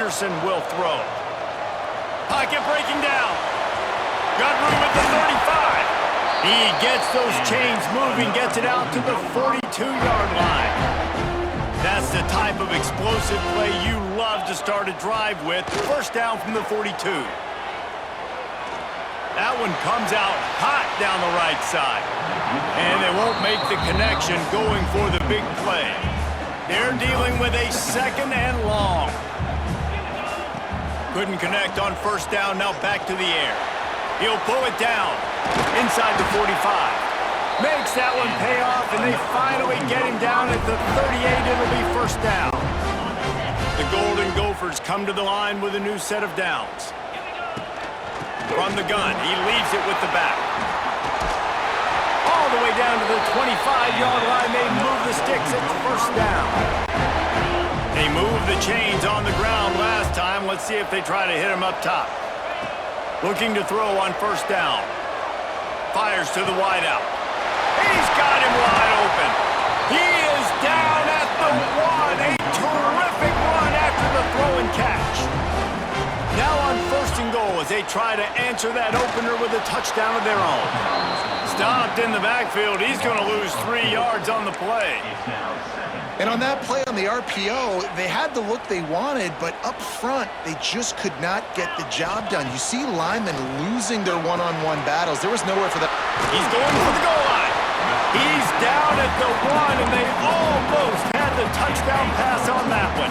Anderson will throw. Pocket breaking down. Got room at the 35. He gets those chains moving, gets it out to the 42-yard line. That's the type of explosive play you love to start a drive with. First down from the 42. That one comes out hot down the right side. And they won't make the connection going for the big play. They're dealing with a second and long. Couldn't connect on first down, now back to the air. He'll pull it down inside the 45. Makes that one pay off, and they finally get him down at the 38. It'll be first down. The Golden Gophers come to the line with a new set of downs. From the gun, he leaves it with the back. All the way down to the 25-yard line, they move the sticks at the first down. They moved the chains on the ground last time. Let's see if they try to hit him up top. Looking to throw on first down. Fires to the wideout. He's got him wide open. He is down at the 1. A terrific run after the throw and catch. Now on first and goal as they try to answer that opener with a touchdown of their own. Stopped in the backfield. He's going to lose 3 yards on the play. And on that play on the RPO, they had the look they wanted, but up front, they just could not get the job done. You see linemen losing their one-on-one battles. There was nowhere for that. He's going for the goal line. He's down at the 1, and they almost had the touchdown pass on that one.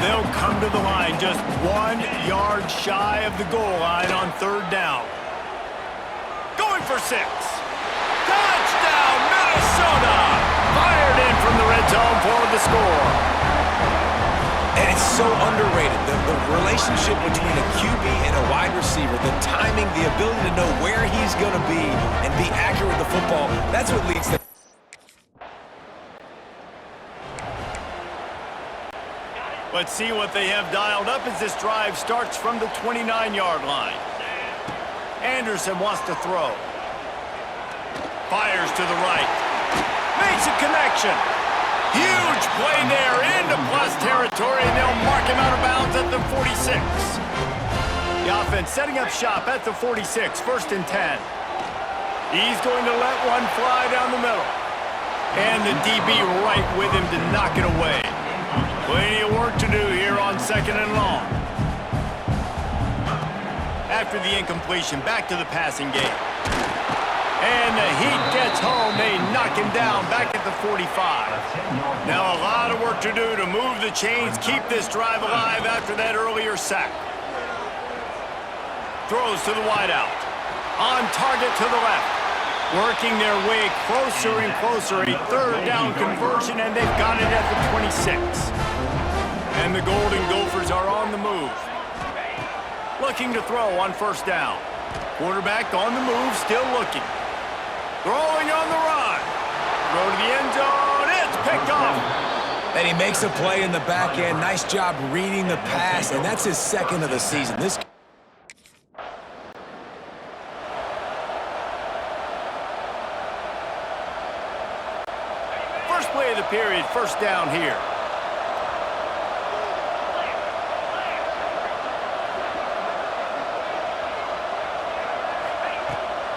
They'll come to the line just 1 yard shy of the goal line on third down. Going for 6. Touchdown, Minnesota! Fired in from the red zone for the score. And it's so underrated, the relationship between a QB and a wide receiver, the timing, the ability to know where he's going to be and be accurate with the football, that's what leads to... Let's see what they have dialed up as this drive starts from the 29-yard line. Anderson wants to throw. Fires to the right. Makes a connection. Huge play there into plus territory, and they'll mark him out of bounds at the 46. The offense setting up shop at the 46, first and 10. He's going to let one fly down the middle. And the DB right with him to knock it away. Plenty of work to do here on second and long. After the incompletion, back to the passing game. And the heat gets home. They knock him down back at the 45. Now a lot of work to do to move the chains, keep this drive alive after that earlier sack. Throws to the wideout. On target to the left. Working their way closer and closer. A third down conversion, and they've got it at the 26. And the Golden Gophers are on the move. Looking to throw on first down. Quarterback on the move, still looking. Throwing on the run. Throw to the end zone. It's picked off. And he makes a play in the back end. Nice job reading the pass, and that's his second of the season. This first play of the period, first down here.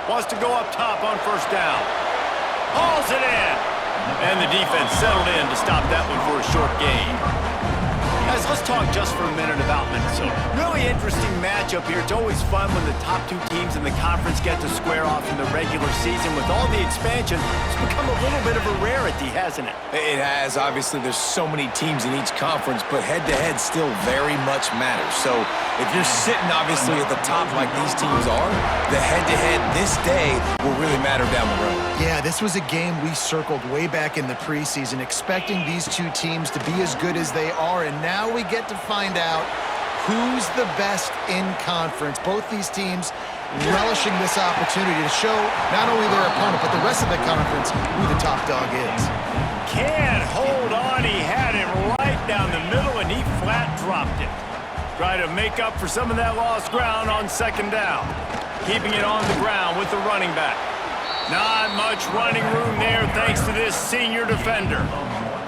Wants to go up top on first down. Hauls it in. And the defense settled in to stop that one for a short gain. Guys, let's talk just for a minute about Minnesota. Really interesting matchup here. It's always fun when the top two teams in the conference get to square off in the regular season. With all the expansion, it's become a little bit of a rarity, hasn't it? It has. Obviously, there's so many teams in each conference, but head-to-head still very much matters. So if you're sitting, obviously, at the top like these teams are, the head-to-head this day will really matter down the road. Yeah, this was a game we circled way back in the preseason, expecting these two teams to be as good as they are, and now we get to find out who's the best in conference. Both these teams relishing this opportunity to show not only their opponent, but the rest of the conference who the top dog is. Can't hold on. He had him right down the middle, and he flat dropped it. Try to make up for some of that lost ground on second down. Keeping it on the ground with the running back. Not much running room there thanks to this senior defender.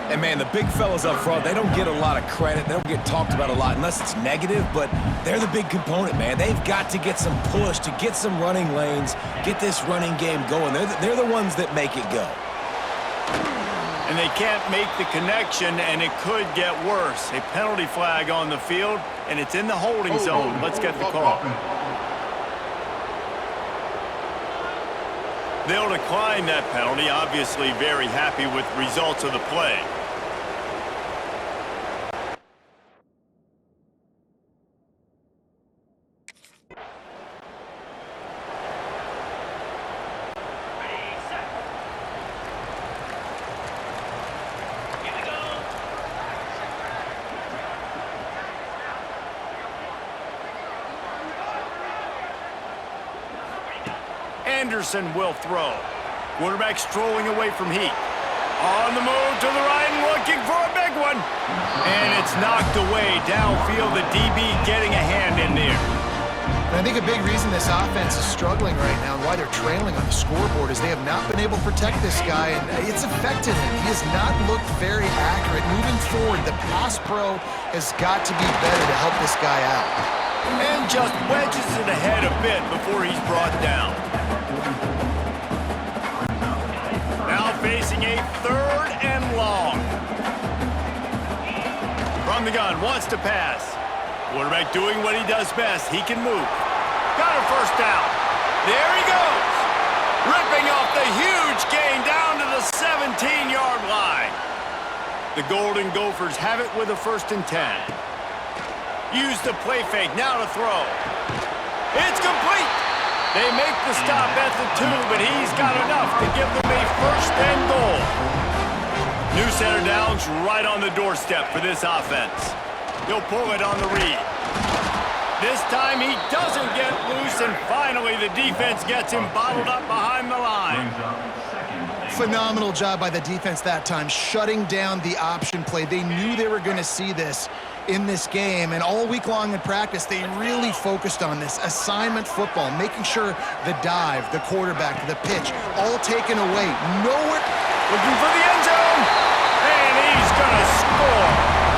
And, man, the big fellas up front, they don't get a lot of credit. They don't get talked about a lot unless it's negative, but they're the big component, man. They've got to get some push, to get some running lanes, get this running game going. They're the ones that make it go. And they can't make the connection, and it could get worse. A penalty flag on the field, and it's in the holding zone. Let's get the call. They'll decline that penalty, obviously very happy with the results of the play. Anderson will throw. Quarterback strolling away from Heat. On the move to the right and looking for a big one. And it's knocked away downfield. The DB getting a hand in there. And I think a big reason this offense is struggling right now and why they're trailing on the scoreboard is they have not been able to protect this guy, and it's affected him. He has not looked very accurate. Moving forward, the pass pro has got to be better to help this guy out. And just wedges it ahead a bit before he's brought down. Now facing a 3rd and long. From the gun, wants to pass. Quarterback doing what he does best. He can move. Got a first down. There he goes. Ripping off the huge gain down to the 17-yard line. The Golden Gophers have it with a 1st and 10. Use the play fake, now to throw. It's complete. They make the stop at the 2, but he's got enough to give them a 1st and goal. New center downs right on the doorstep for this offense. He'll pull it on the read. This time he doesn't get loose, and finally the defense gets him bottled up behind the line. Phenomenal job by the defense that time, shutting down the option play. They knew they were going to see this in this game, and all week long in practice, they really focused on this assignment football, making sure the dive, the quarterback, the pitch, all taken away. Nowhere. Looking for the end zone, and he's going to score.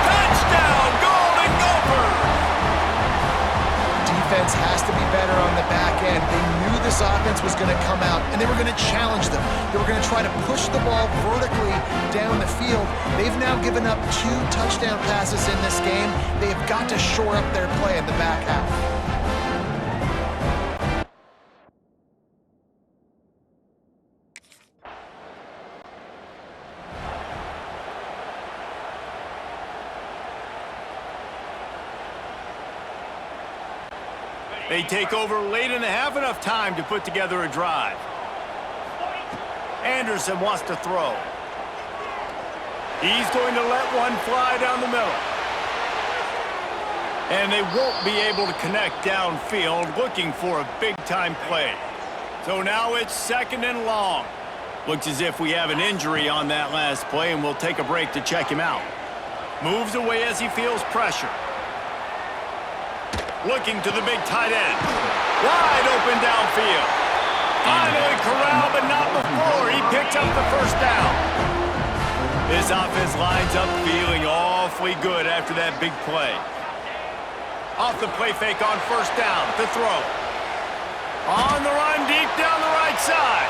Touchdown, Golden Gophers! Defense has to be better on the back end. They knew this offense was going to come out, and they were going to challenge them. They were going to try to push the ball vertically down the field. They've now given up 2 touchdown passes in this game. They've got to shore up their play in the back half. They take over late in the half, enough time to put together a drive. Anderson wants to throw. He's going to let one fly down the middle. And they won't be able to connect downfield, looking for a big-time play. So now it's 2nd and long. Looks as if we have an injury on that last play, and we'll take a break to check him out. Moves away as he feels pressure. Looking to the big tight end. Wide open downfield. Finally corralled, but not before. He picks up the 1st down. This offense lines up feeling awfully good after that big play. Off the play fake on 1st down to throw. On the run deep down the right side.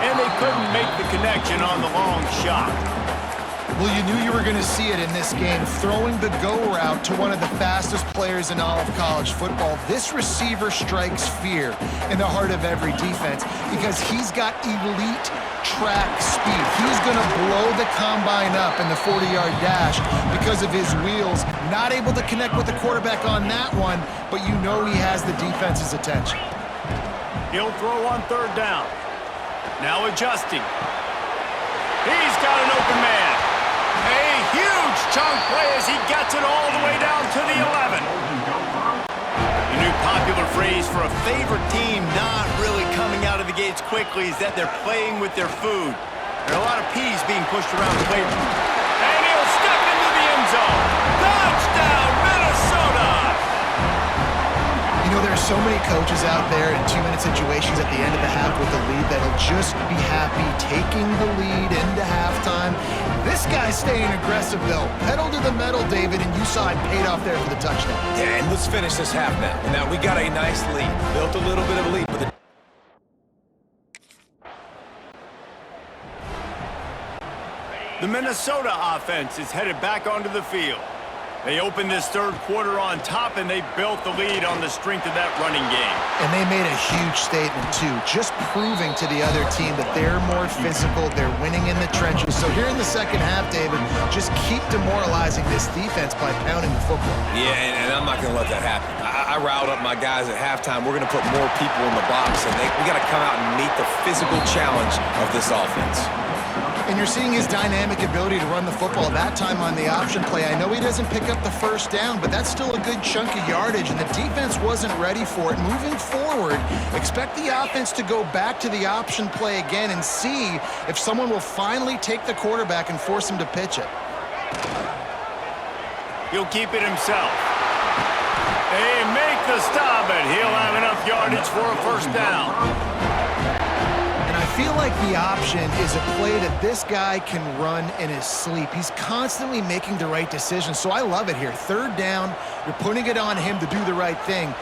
And they couldn't make the connection on the long shot. Well, you knew you were going to see it in this game, throwing the go route to one of the fastest players in all of college football. This receiver strikes fear in the heart of every defense because he's got elite track speed. He's going to blow the combine up in the 40-yard dash because of his wheels. Not able to connect with the quarterback on that one, but you know he has the defense's attention. He'll throw on 3rd down. Now adjusting. He's got an open man. A huge chunk play as he gets it all the way down to the 11. The new popular phrase for a favorite team not really coming out of the gates quickly is that they're playing with their food. There are a lot of peas being pushed around the plate. And he'll step into the end zone. Touchdown, Minnesota! You You know, there are so many coaches out there in 2-minute situations at the end of the half with the lead that'll just be happy taking the lead into halftime. This guy's staying aggressive, though. Pedal to the metal, David, and you saw it paid off there for the touchdown. Yeah, and let's finish this half now. Now, we got a nice lead. Built a little bit of a lead, but the Minnesota offense is headed back onto the field. They opened this third quarter on top, and they built the lead on the strength of that running game. And they made a huge statement, too, just proving to the other team that they're more physical, they're winning in the trenches. So here in the second half, David, just keep demoralizing this defense by pounding the football. yeah, and I'm not going to let that happen. I riled up my guys at halftime. We're going to put more people in the box, and we got to come out and meet the physical challenge of this offense. And you're seeing his dynamic ability to run the football, that time on the option play. I know he doesn't pick up the first down, but that's still a good chunk of yardage, and the defense wasn't ready for it. Moving forward, expect the offense to go back to the option play again and see if someone will finally take the quarterback and force him to pitch it. He'll keep it himself. They make the stop, and he'll have enough yardage for a first down. I feel like the option is a play that this guy can run in his sleep. He's constantly making the right decision, so I love it here. Third down, you're putting it on him to do the right thing.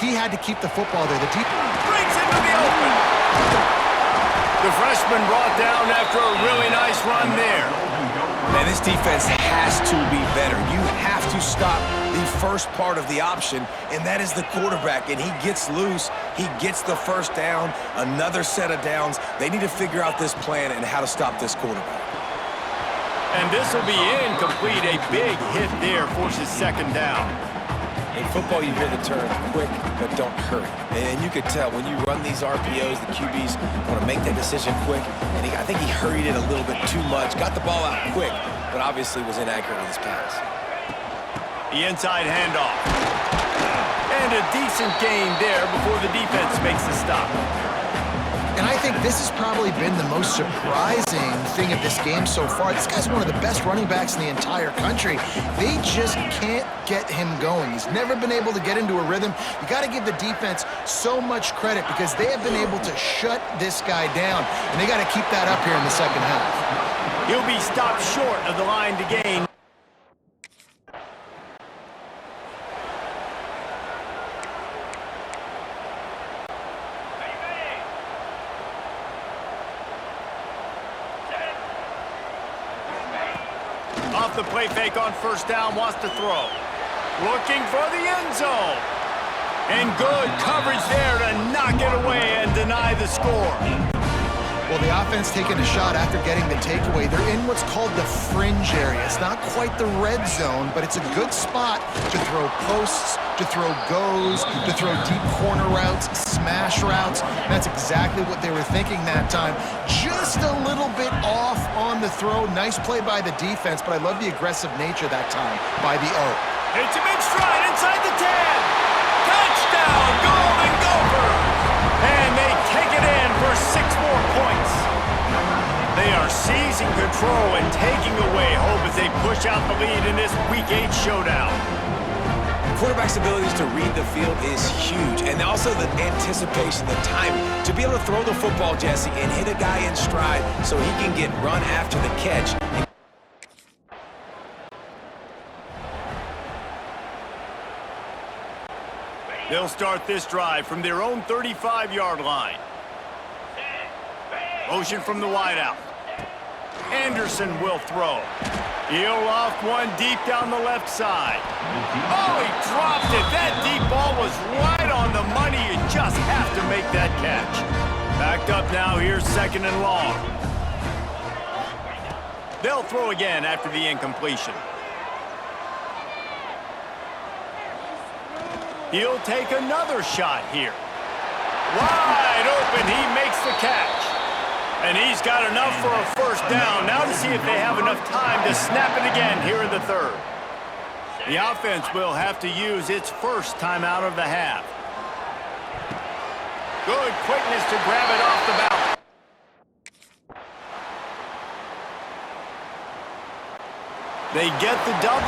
He had to keep the football there. Brings it to the open. The freshman brought down after a really nice run there. Man, this defense has to be better. You have to stop the first part of the option, and that is the quarterback. And he gets loose. He gets the first down, another set of downs. They need to figure out this plan and how to stop this quarterback. And this will be incomplete. A big hit there forces second down. In football, you hear the term quick, but don't hurry. And you could tell when you run these RPOs, the QBs want to make that decision quick. And I think he hurried it a little bit too much. Got the ball out quick, but obviously was inaccurate with his pass. The inside handoff. And a decent gain there before the defense makes the stop. And I think this has probably been the most surprising thing of this game so far. This guy's one of the best running backs in the entire country. They just can't get him going. He's never been able to get into a rhythm. You got to give the defense so much credit because they have been able to shut this guy down. And they got to keep that up here in the second half. He'll be stopped short of the line to gain. Off the play fake on first down, wants to throw. Looking for the end zone. And good coverage there to knock it away and deny the score. Well, the offense taking a shot after getting the takeaway. They're in what's called the fringe area. It's not quite the red zone, but it's a good spot to throw posts, to throw goes, to throw deep corner routes, smash routes. That's exactly what they were thinking that time. Just a little bit off on the throw. Nice play by the defense, but I love the aggressive nature that time by the O. It's a big stride inside the 10. Touchdown, Golden Gophers! And they take it in for 6 more points. They are seizing control and taking away hope as they push out the lead in this Week 8 showdown. Quarterback's abilities to read the field is huge, and also the anticipation, the timing. To be able to throw the football, Jesse, and hit a guy in stride so he can get run after the catch. They'll start this drive from their own 35-yard line. Motion from the wideout. Anderson will throw. He'll loft one deep down the left side. Oh, he dropped it. That deep ball was right on the money. You just have to make that catch. Backed up now. Here's second and long. They'll throw again after the incompletion. He'll take another shot here. Wide open. He makes the catch. And he's got enough for a first down. Now to see if they have enough time to snap it again here in the third. The offense will have to use its first timeout of the half. Good quickness to grab it off the bounce. They get the double.